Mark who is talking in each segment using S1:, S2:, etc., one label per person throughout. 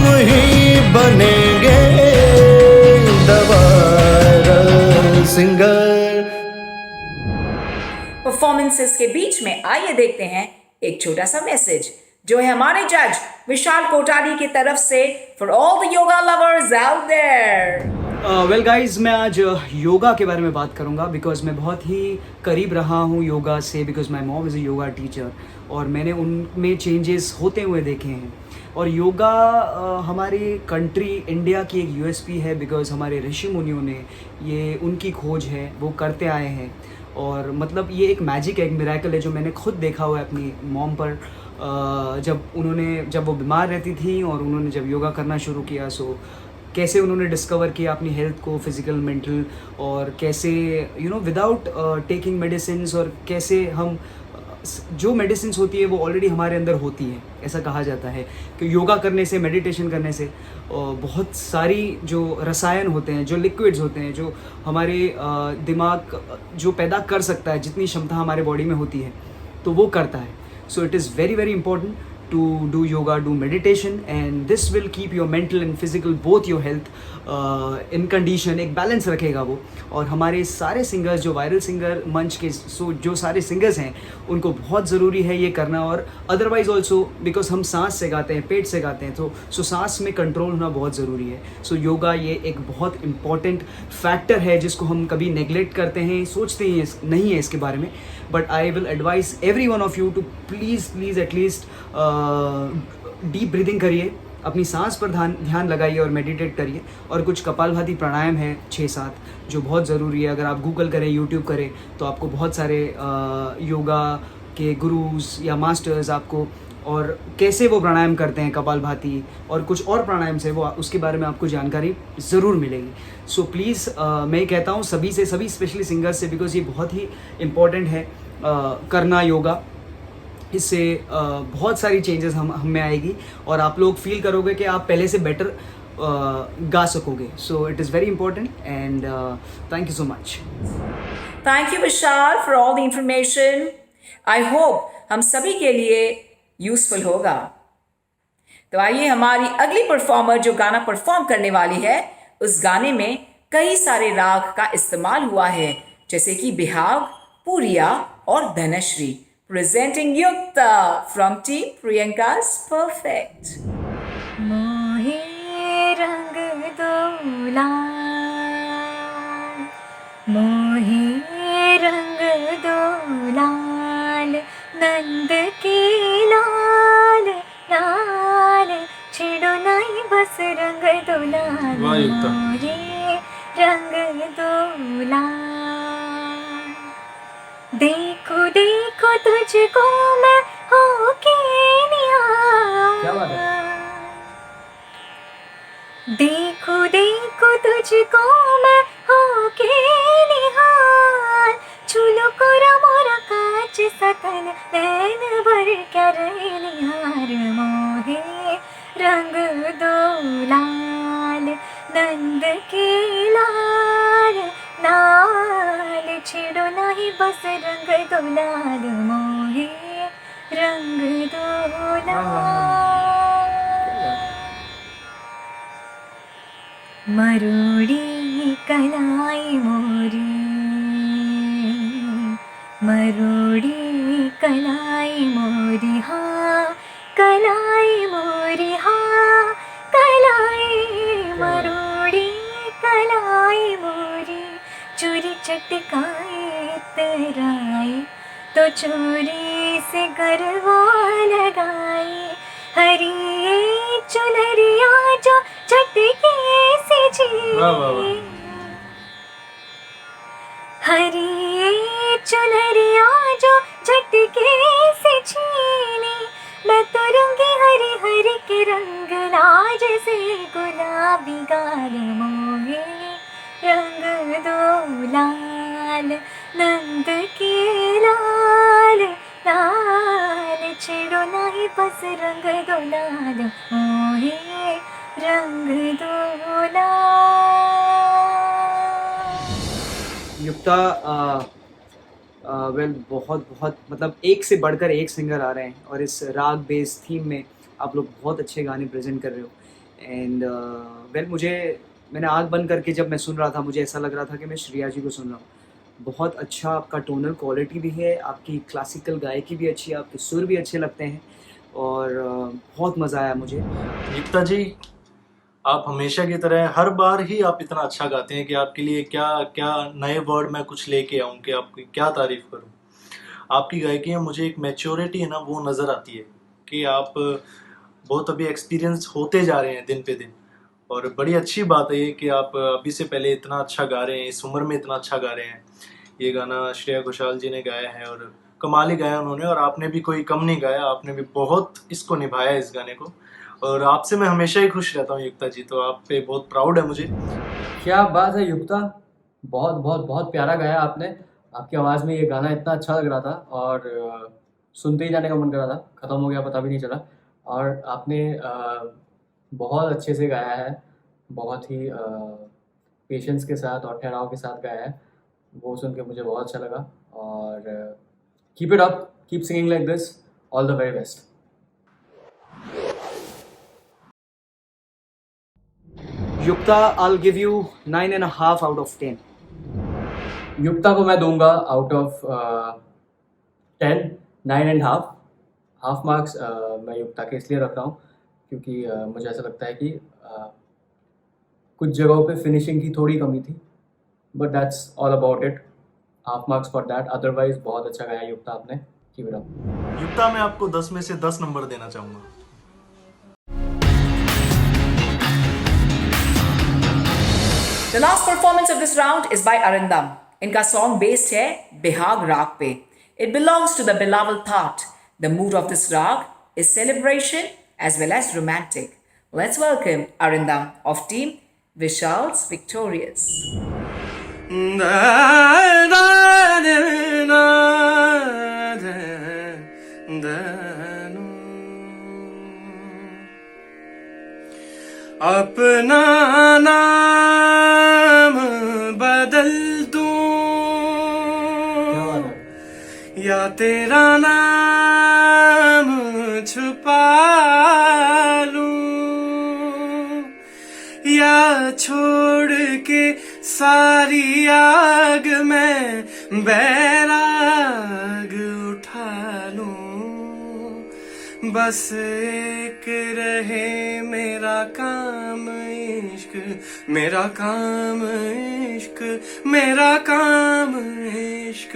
S1: हम ही बनेंगे the singer.
S2: Performances के बीच में आइए देखते हैं एक छोटा सा मैसेज जो है हमारे जज विशाल कोठारी की तरफ से for all the yoga lovers out there.
S3: Well guys, मैं आज योगा के बारे में बात करूंगा बिकॉज मैं बहुत ही करीब रहा हूं योगा से, because my mom is a yoga teacher और मैंने उनमें चेंजेस होते हुए देखे हैं। और योगा हमारी कंट्री इंडिया की एक यूएसपी है बिकॉज हमारे ऋषि मुनियों ने, ये उनकी खोज है, वो करते आए हैं। और मतलब ये एक मैजिक है, एक मिरेकल है जो मैंने खुद देखा हुआ है अपनी मॉम पर। जब वो बीमार रहती थी और उन्होंने जब योगा करना शुरू किया, सो कैसे उन्होंने डिस्कवर किया अपनी हेल्थ को, फिज़िकल, मेंटल, और कैसे विदाउट टेकिंग मेडिसिन्स, और कैसे हम जो मेडिसिन्स होती है वो ऑलरेडी हमारे अंदर होती है। ऐसा कहा जाता है कि योगा करने से, मेडिटेशन करने से बहुत सारी जो रसायन होते हैं, जो लिक्विड्स होते हैं, जो हमारे दिमाग जो पैदा कर सकता है, जितनी क्षमता हमारे बॉडी में होती है, तो वो करता है। So it is very very important to do yoga, do meditation, and this will keep your mental and physical, both your health in condition। एक बैलेंस रखेगा वो। और हमारे सारे सिंगर्स, जो वायरल सिंगर मंच के जो सारे सिंगर्स हैं, उनको बहुत ज़रूरी है ये करना। और अदरवाइज ऑल्सो बिकॉज हम सांस से गाते हैं, पेट से गाते हैं, तो सांस में कंट्रोल होना बहुत ज़रूरी है। सो योगा ये एक बहुत इंपॉर्टेंट फैक्टर है जिसको हम कभी नेगलेक्ट करते हैं, सोचते ही नहीं है इसके बारे में। But I will advise every one of you to please at least deep breathing करिए, अपनी सांस पर ध्यान लगाइए और मेडिटेट करिए। और कुछ कपालभाति प्राणायाम है 6-7 जो बहुत ज़रूरी है। अगर आप गूगल करें, यूट्यूब करें, तो आपको बहुत सारे योगा के गुरुज या मास्टर्स आपको, और कैसे वो प्राणायाम करते हैं कपालभाति और कुछ और प्राणायाम से, वो उसके बारे में आपको जानकारी ज़रूर मिलेगी। सो प्लीज़ मैं कहता हूँ सभी स्पेशली सिंगर्स से, बिकॉज ये बहुत ही इम्पॉर्टेंट है करना योगा। इससे बहुत सारी चेंजेस हम में आएगी और आप लोग फील करोगे कि आप पहले से बेटर गा सकोगे। So it is very important and thank you so much.
S2: Thank you Vishal for all the information. I hope हम सभी के लिए यूजफुल होगा। तो आइए, हमारी अगली परफॉर्मर जो गाना परफॉर्म करने वाली है, उस गाने में कई सारे राग का इस्तेमाल हुआ है, जैसे कि बिहाग, पूरिया और Dhanashree. Presenting Yukta from Team Priyanka's Perfect.
S4: मोहे रंग दो लाल, मोहे रंग दो लाल, नंद के लाल लाल, छिड़ो नहीं बस रंग दो लाल, मोहे रंग दो लाल। देखो देखो तुझको मैं होके निहार,
S3: क्या बात है?
S4: देखो देखो तुझको मैं होके निहार, चूलो कोरा मोरा कांच सतन, नैन भर क्या रहे निहार, मोहे रंग दो लाल, नंद के लाल लाल, छिड़ो नहीं बस रंग दो लाल, मोहे रंग दो लाल। मरोड़ी कलाई मोरी, मरोड़ी कलाई मोरी, हाँ कलाई मोरी, हाँ कलाई, मरोड़ी कलाई मोरी, चोरी चटकाए तराई, तो चोरी से गरबा लगाई, हरी चुनरिया जो झटके से जी, हरी चुनरिया जो झटके से छीनी, मैं तो रंगी हरी हरी के रंग लाज से गुलाबी गाल, मोहे रंग दो लाल, नंद के लाल लाल, छेड़ो नहीं बस रंग दो लाल, मोहे रंग दो लाल।
S3: युक्ता वेल बहुत बहुत मतलब एक से बढ़कर एक सिंगर आ रहे हैं और इस राग बेस थीम में आप लोग बहुत अच्छे गाने प्रेजेंट कर रहे हो। एंड वेल मैंने आँख बंद करके जब मैं सुन रहा था, मुझे ऐसा लग रहा था कि मैं श्रेया जी को सुन रहा हूँ। बहुत अच्छा आपका टोनल क्वालिटी भी है, आपकी क्लासिकल गायकी भी अच्छी है, आपके सुर भी अच्छे लगते हैं और बहुत मज़ा आया मुझे।
S5: युक्ता जी, आप हमेशा की तरह हर बार ही आप इतना अच्छा गाते हैं कि आपके लिए क्या क्या नए वर्ड मैं कुछ लेके आऊं कि आपकी क्या तारीफ करूं। आपकी गायकी में मुझे एक मैच्योरिटी है ना, वो नज़र आती है कि आप बहुत अभी एक्सपीरियंस होते जा रहे हैं दिन पे दिन। और बड़ी अच्छी बात है ये कि आप अभी से पहले इतना अच्छा गा रहे हैं, इस उम्र में इतना अच्छा गा रहे हैं। ये गाना श्रेया घोषाल जी ने गाया है और कमाल ही गाया उन्होंने, और आपने भी कोई कम नहीं गाया, आपने भी बहुत इसको निभाया इस गाने को। और आपसे मैं हमेशा ही खुश रहता हूँ युक्ता जी, तो आप पे बहुत प्राउड है मुझे।
S6: क्या बात है युक्ता, बहुत बहुत बहुत प्यारा गाया आपने। आपकी आवाज़ में ये गाना इतना अच्छा लग रहा था और सुनते ही जाने का मन कर रहा था, ख़त्म हो गया पता भी नहीं चला। और आपने बहुत अच्छे से गाया है, बहुत ही पेशेंस के साथ और ठहराव के साथ गाया है, वो सुन के मुझे बहुत अच्छा लगा। और keep it up, keep singing like this, all the very best.
S3: Yukta, I'll give you 9.5 out of 10.
S6: युक्ता को मैं दूंगा आउट ऑफ 10, 9.5। हाफ मार्क्स मैं युक्ता के इसलिए रख रहा हूँ क्योंकि मुझे ऐसा लगता है कि कुछ जगहों पे फिनिशिंग की थोड़ी कमी थी, but that's all about it. Half marks for that. Otherwise बहुत अच्छा गाया युक्ता आपने, कीप इट अप।
S5: युक्ता, मैं आपको 10 में से 10 नंबर देना चाहूँगा।
S2: The last performance of this round is by Arindam. इनका song based है बिहाग राग पे. It belongs to the Bilawal thought. The mood of this rag is celebration as well as romantic. Let's welcome Arindam of Team Vishal's Victorious.
S1: अपना नाम बदल दूं या तेरा नाम छुपा लूं, या छोड़ के सारी आग में बैराग उठा लूं। बस एक रहे मेरा काम इश्क, मेरा काम इश्क, मेरा काम इश्क,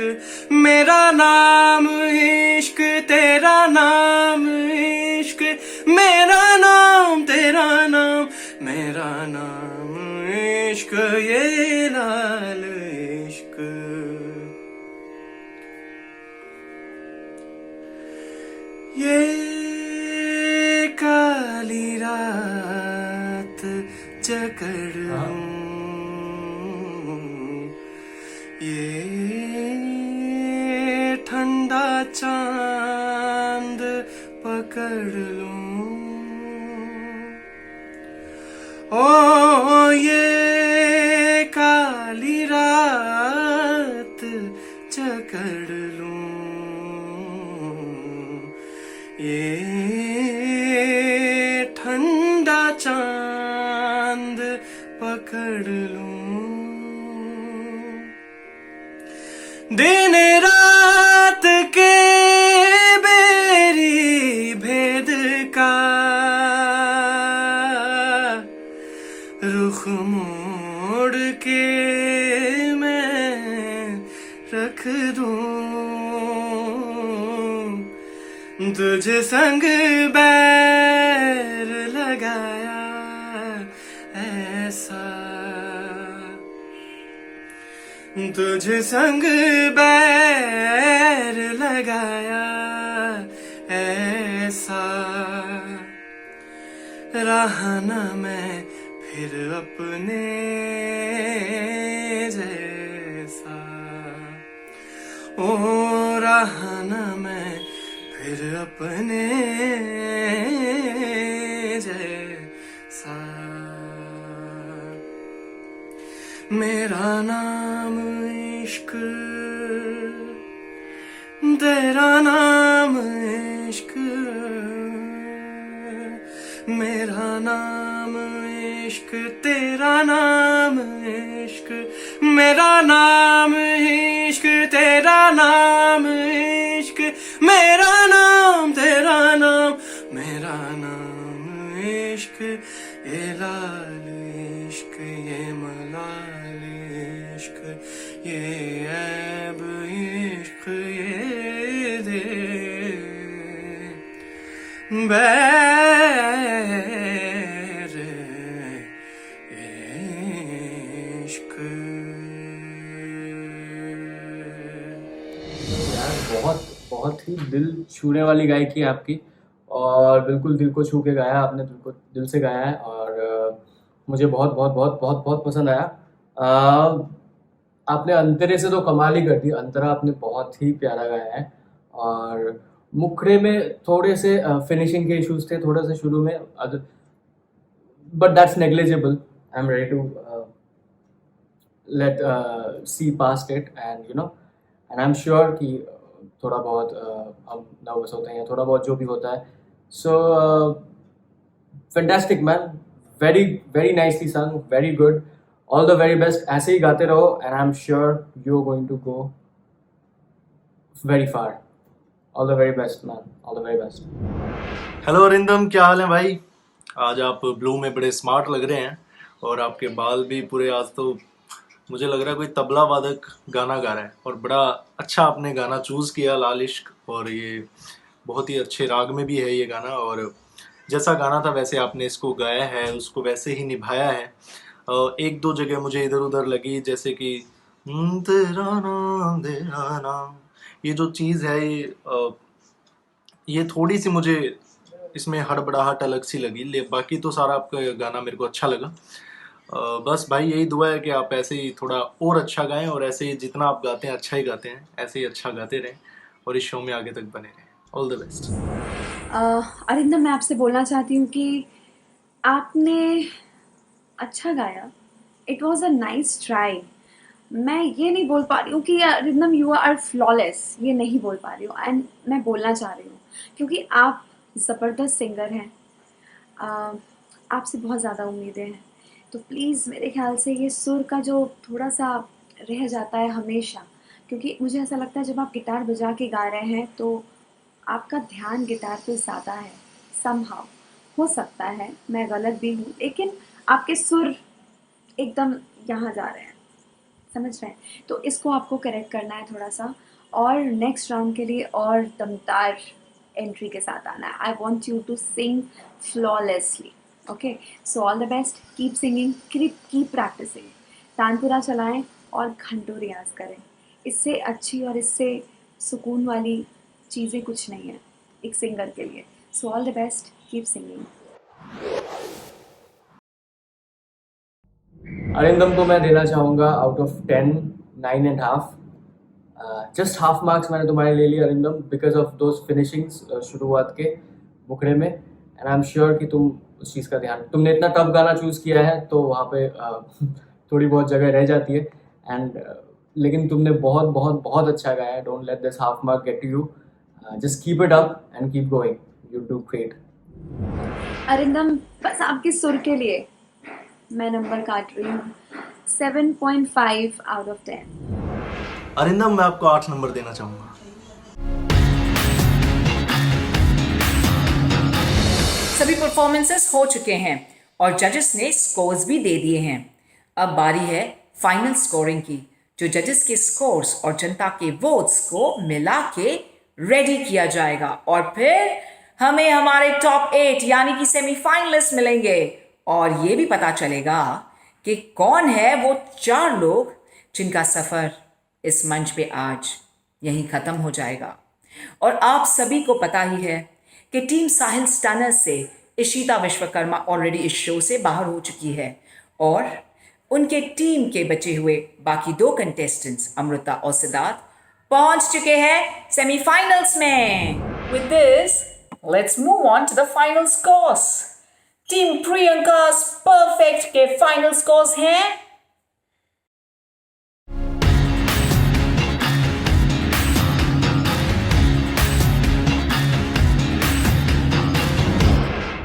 S1: मेरा नाम इश्क, तेरा नाम इश्क, मेरा नाम तेरा नाम, मेरा नाम इश्क, ये लाल इश्क। ये काली रात जकड़ लूं, ये ठंडा चांद पकड़ लूं, ओ ये काली रात जकड़ लूं, ये ठंडा चांद पकड़ लूं। दिन रात के बेरी भेद का रुख मोड़ के मैं रख दूं, तुझ संग बैर लगाया ऐसा, तुझ संग बैर लगाया ऐसा, रहा ना मैं फिर अपने जैसा, ओ रहा ना मैं फिर अपने जैसा। मेरा नाम इश्क, तेरा नाम इश्क, मेरा नाम इश्क तेरा नाम इश्क मेरा नाम इश्क तेरा नाम इश्क मेरा नाम तेरा नाम मेरा नाम इश्क ये लाल इश्क ये मलाल इश्क ये ऐब इश्क ये दे बैर इश्क।
S6: यार बहुत बहुत ही दिल छूने वाली गायकी है आपकी, और बिल्कुल दिल को छू के गाया आपने, दिल से गाया है, और मुझे बहुत बहुत बहुत बहुत बहुत पसंद आया। आपने अंतरे से तो कमाल ही कर दी, अंतरा आपने बहुत ही प्यारा गाया है। और मुखड़े में थोड़े से फिनिशिंग के इश्यूज थे थोड़ा से शुरू में, but that's negligible. I am ready to let see past it, and you know, and I am sure कि थोड़ा बहुत हम नर्वस होते हैं या थोड़ा बहुत जो भी होता है। So fantastic man, very very nicely sung, very good, all the very best. ऐसे ही गाते रहो, and I am sure you are going to go very far. All the very best man, all the very best.
S5: Hello Arindam, क्या हाल है भाई? आज आप ब्लू में बड़े स्मार्ट लग रहे हैं, और आपके बाल भी पूरे, आज तो मुझे लग रहा है कोई तबला वादक गाना गा रहा है। और बड़ा अच्छा आपने गाना चूज़ किया, लाल इश्क, और ये बहुत ही अच्छे राग में भी है ये गाना, और जैसा गाना था वैसे आपने इसको गाया है, उसको वैसे ही निभाया है। एक दो जगह मुझे इधर उधर लगी, जैसे कि तेरा नाम, ये जो चीज़ है ये थोड़ी सी मुझे इसमें हड़बड़ाहट अलग सी लगी, बाकी तो सारा आपका गाना मेरे को अच्छा लगा। बस भाई यही दुआ है कि आप ऐसे ही थोड़ा और अच्छा गाएं, और ऐसे ही जितना आप गाते हैं अच्छा ही गाते हैं, ऐसे ही अच्छा गाते रहें और इस शो में आगे तक बने रहें। All the best.
S7: अरिंदम, मैं आपसे बोलना चाहती हूँ कि आपने अच्छा गाया, it was a nice try. मैं ये नहीं बोल पा रही हूँ कि अरिंदम यू आर फ्लॉलेस, ये नहीं बोल पा रही हूँ, एंड मैं बोलना चाह रही हूँ क्योंकि आप ज़बरदस्त सिंगर हैं, आपसे बहुत ज़्यादा उम्मीदें हैं। तो प्लीज़ मेरे ख्याल से ये सुर का जो थोड़ा सा रह जाता है हमेशा, क्योंकि मुझे ऐसा लगता है जब आप गिटार बजा के गा रहे हैं तो आपका ध्यान गिटार पे ज़्यादा है। समहाउ हो सकता है मैं गलत भी हूँ, लेकिन आपके सुर एकदम यहाँ जा रहे हैं, समझ रहे हैं? तो इसको आपको करेक्ट करना है थोड़ा सा, और नेक्स्ट राउंड के लिए और दमदार एंट्री के साथ आना है। I want you to sing flawlessly, okay? So all the best, keep singing, keep practising, tanpura चलाएं और घंटों रियाज करें। इससे अच्छी और इससे सुकून वाली चीज़ें कुछ नहीं है एक सिंगर के लिए। सो all the best, keep singing.
S6: Arindam को मैं देना चाहूँगा out of 10 9.5। Just half marks मैंने तुम्हारे ले लिए Arindam, because of those finishings शुरुआत के मुखड़े में, एंड आई एम श्योर कि तुम उस चीज़ का ध्यान, तुमने इतना टफ गाना चूज़ किया है तो वहाँ पे थोड़ी बहुत जगह रह जाती है, एंड लेकिन तुमने बहुत बहुत बहुत अच्छा गाया है। Don't let this half mark get to you, just keep it up and keep going, you do great.
S7: Arindam, बस आपके सुर के लिए मैं नंबर काट रही हूँ, 7.5 आउट ऑफ 10।
S5: अरिंदम, मैं आपको 8 नंबर देना चाहूँगा।
S2: सभी परफॉर्मेंसेस हो चुके हैं और जजेस ने स्कोर्स भी दे दिए हैं। अब बारी है फाइनल स्कोरिंग की, जो जजेस के स्कोर्स और जनता के वोट्स को मिला के रेडी किया जाएगा, और फिर हमें हमारे टॉप 8 यानी कि सेमीफाइनलिस्ट मिलेंगे, और ये भी पता चलेगा कि कौन है वो 4 लोग जिनका सफ़र इस मंच पे आज यहीं ख़त्म हो जाएगा। और आप सभी को पता ही है कि टीम साहिल स्टनर्स से इशिता विश्वकर्मा ऑलरेडी इस शो से बाहर हो चुकी है, और उनके टीम के बचे हुए बाकी 2 कंटेस्टेंट्स अमृता और सिद्धार्थ पहुंच चुके हैं सेमीफाइनल्स में। With this let's move on to the final scores. Team Priyanka's perfect के फाइनल स्कोर्स हैं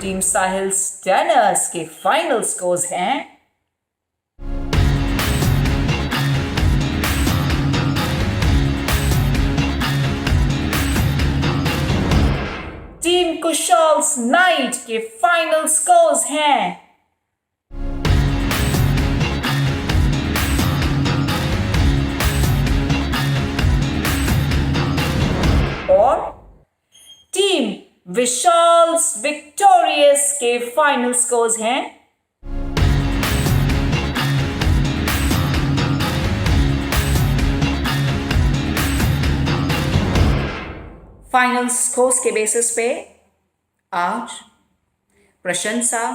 S2: टीम टीम साहिल स्टैनर्स के फाइनल स्कोर्स हैं। टीम कुशाल्स नाइट के फाइनल स्कोर्स हैं। और टीम विशाल्स विक्टोरियस के फाइनल स्कोर्स हैं। फाइनल स्कोर्स के बेसिस पे आज प्रशंसा,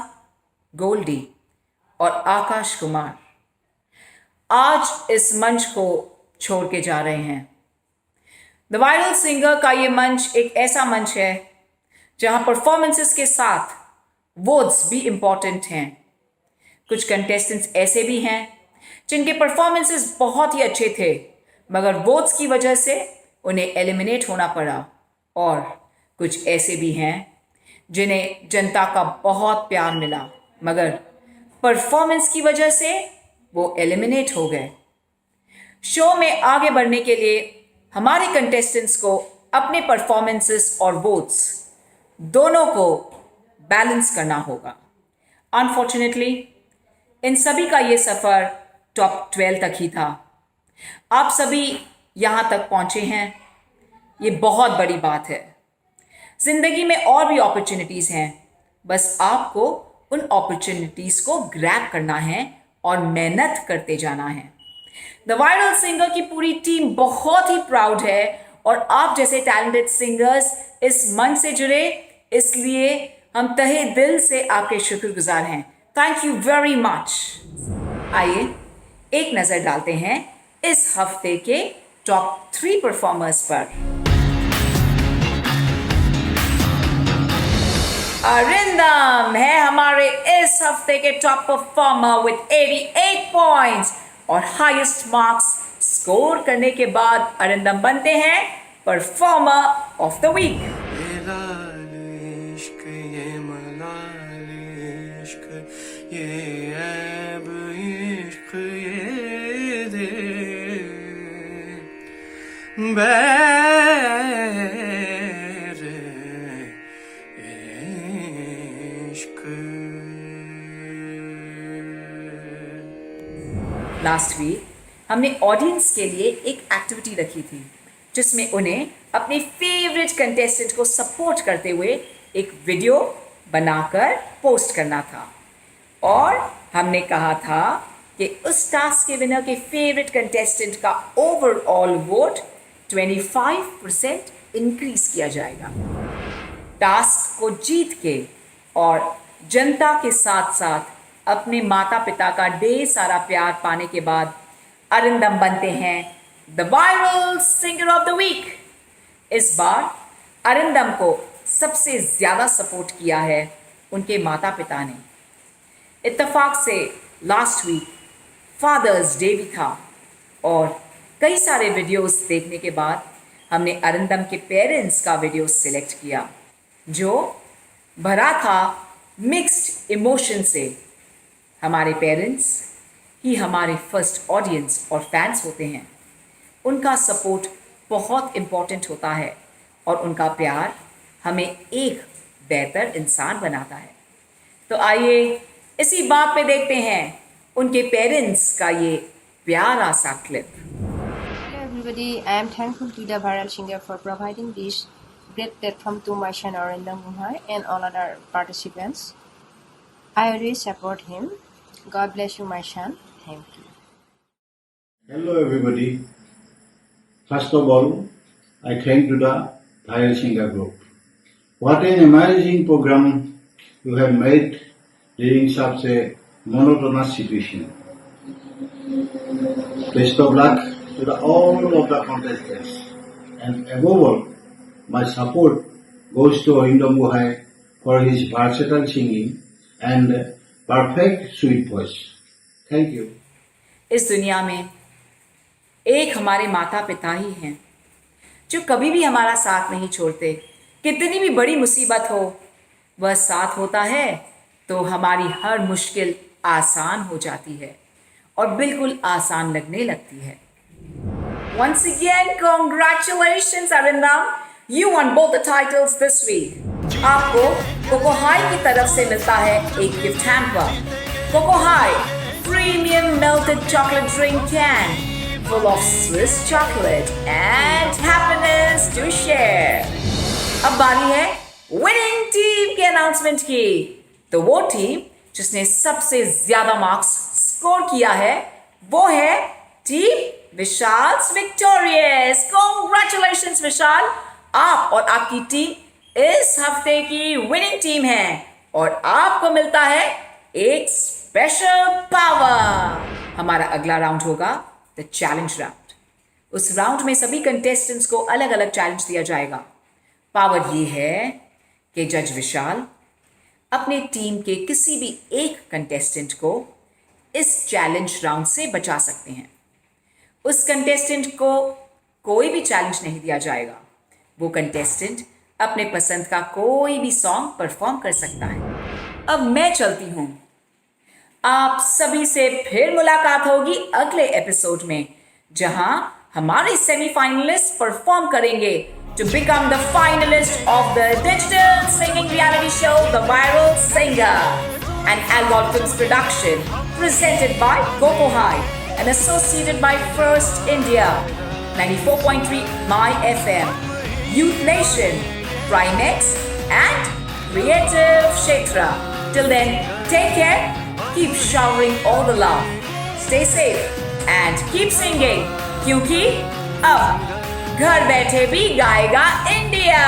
S2: गोल्डी और आकाश कुमार आज इस मंच को छोड़ के जा रहे हैं। द वायरल सिंगर का ये मंच एक ऐसा मंच है जहां परफॉर्मेंसेस के साथ वोट्स भी इंपॉर्टेंट हैं। कुछ कंटेस्टेंट्स ऐसे भी हैं जिनके परफॉर्मेंसेस बहुत ही अच्छे थे, मगर वोट्स की वजह से उन्हें एलिमिनेट होना पड़ा। और कुछ ऐसे भी हैं जिन्हें जनता का बहुत प्यार मिला, मगर परफॉर्मेंस की वजह से वो एलिमिनेट हो गए। शो में आगे बढ़ने के लिए हमारे कंटेस्टेंट्स को अपने परफॉर्मेंसेस और वोट्स दोनों को बैलेंस करना होगा। अनफॉर्चुनेटली इन सभी का ये सफ़र टॉप 12 तक ही था। आप सभी यहाँ तक पहुँचे हैं, ये बहुत बड़ी बात है। ज़िंदगी में और भी अपॉर्चुनिटीज़ हैं, बस आपको उन अपॉर्चुनिटीज़ को ग्रैब करना है और मेहनत करते जाना है। द वायरल सिंगर की पूरी टीम बहुत ही प्राउड है और आप जैसे टैलेंटेड सिंगर्स इस मंच से जुड़े, इसलिए हम तहे दिल से आपके शुक्रगुजार हैं। Thank you very much. आइए एक नज़र डालते हैं इस हफ्ते के टॉप 3 परफॉर्मर्स पर। अरिंदम है हमारे इस हफ्ते के टॉप परफॉर्मर विद 88 पॉइंट्स और हाईएस्ट मार्क्स स्कोर करने के बाद अरिंदम बनते हैं परफॉर्मर ऑफ द वीक।
S1: ये लाल इश्क, ये मलाल इश्क, ये ऐब इश्क, ये दे बैर इश्क।
S2: लास्ट वीक हमने ऑडियंस के लिए एक एक्टिविटी रखी थी जिसमें उन्हें अपने फेवरेट कंटेस्टेंट को सपोर्ट करते हुए एक वीडियो बनाकर पोस्ट करना था। और हमने कहा था कि उस टास्क के विनर के फेवरेट कंटेस्टेंट का ओवरऑल वोट 25% इंक्रीज किया जाएगा। टास्क को जीत के और जनता के साथ साथ अपने माता पिता का ढेर सारा प्यार पाने के बाद अरिंदम बनते हैं the viral singer of the week. इस बार अरिंदम को सबसे ज़्यादा सपोर्ट किया है उनके माता पिता ने। इत्तेफाक से लास्ट वीक फादर्स डे भी था और कई सारे वीडियोस देखने के बाद हमने अरिंदम के पेरेंट्स का वीडियो सिलेक्ट किया जो भरा था मिक्स्ड इमोशन से। हमारे पेरेंट्स ही हमारे फर्स्ट ऑडियंस और फैंस होते हैं। उनका सपोर्ट बहुत इम्पॉर्टेंट होता है और उनका प्यार हमें एक बेहतर इंसान बनाता है। तो आइए इसी बात पे देखते हैं उनके पेरेंट्स का ये प्यारा सा clip.
S8: Hello everybody, I am thankful to the viral singer for providing this great platform to my son Arindam Gunhai and all other participants. I always support him. God bless you, my son. Thank you.
S9: Hello everybody. First of all, I thank to the Viral Singer Group. What an amazing program you have made during such a monotonous situation. Best of luck to all of the contestants. And above all, my support goes to Arindam Gunhai for his versatile singing and perfect sweet voice. Thank you.
S2: इस दुनिया में एक हमारे माता पिता ही हैं जो कभी भी हमारा साथ नहीं छोड़ते। कितनी भी बड़ी मुसीबत हो, वह साथ होता है तो हमारी हर मुश्किल आसान हो जाती है और बिल्कुल आसान लगने लगती है. Once again, congratulations, Arindam. You won both the titles this week. आपको कोको हाई की तरफ से मिलता है एक gift hamper. Coco High premium melted chocolate drink can full of Swiss chocolate and happiness to share. अब बारी है विनिंग टीम के अनाउंसमेंट की. तो वो टीम जिसने सबसे ज्यादा मार्क्स स्कोर किया है वो है टीम विशाल्स विक्टोरियस. कॉन्ग्रेचुलेशंस विशाल, आप और आपकी टीम इस हफ्ते की विनिंग टीम है और आपको मिलता है एक स्पेशल पावर. हमारा अगला राउंड होगा द चैलेंज राउंड. उस राउंड में सभी कंटेस्टेंट्स को अलग अलग चैलेंज दिया जाएगा. पावर ये है कि जज विशाल अपने टीम के किसी भी एक कंटेस्टेंट को इस चैलेंज राउंड से बचा सकते हैं. उस कंटेस्टेंट को कोई भी चैलेंज नहीं दिया जाएगा. वो कंटेस्टेंट अपने पसंद का कोई भी सॉन्ग परफॉर्म कर सकता है. अब मैं चलती हूँ. आप सभी से फिर मुलाकात होगी अगले एपिसोड में, जहां हमारे सेमीफाइनलिस्ट परफॉर्म करेंगे to become the finalist of the digital singing reality show The Viral Singer, an Algorithms production presented by Coco High and associated by First India, 94.3 My FM, Youth Nation, Primex and Creative Kshetra. Till then, take care, keep showering all the love, stay safe and keep singing, क्योंकि अब घर बैठे भी गाएगा India.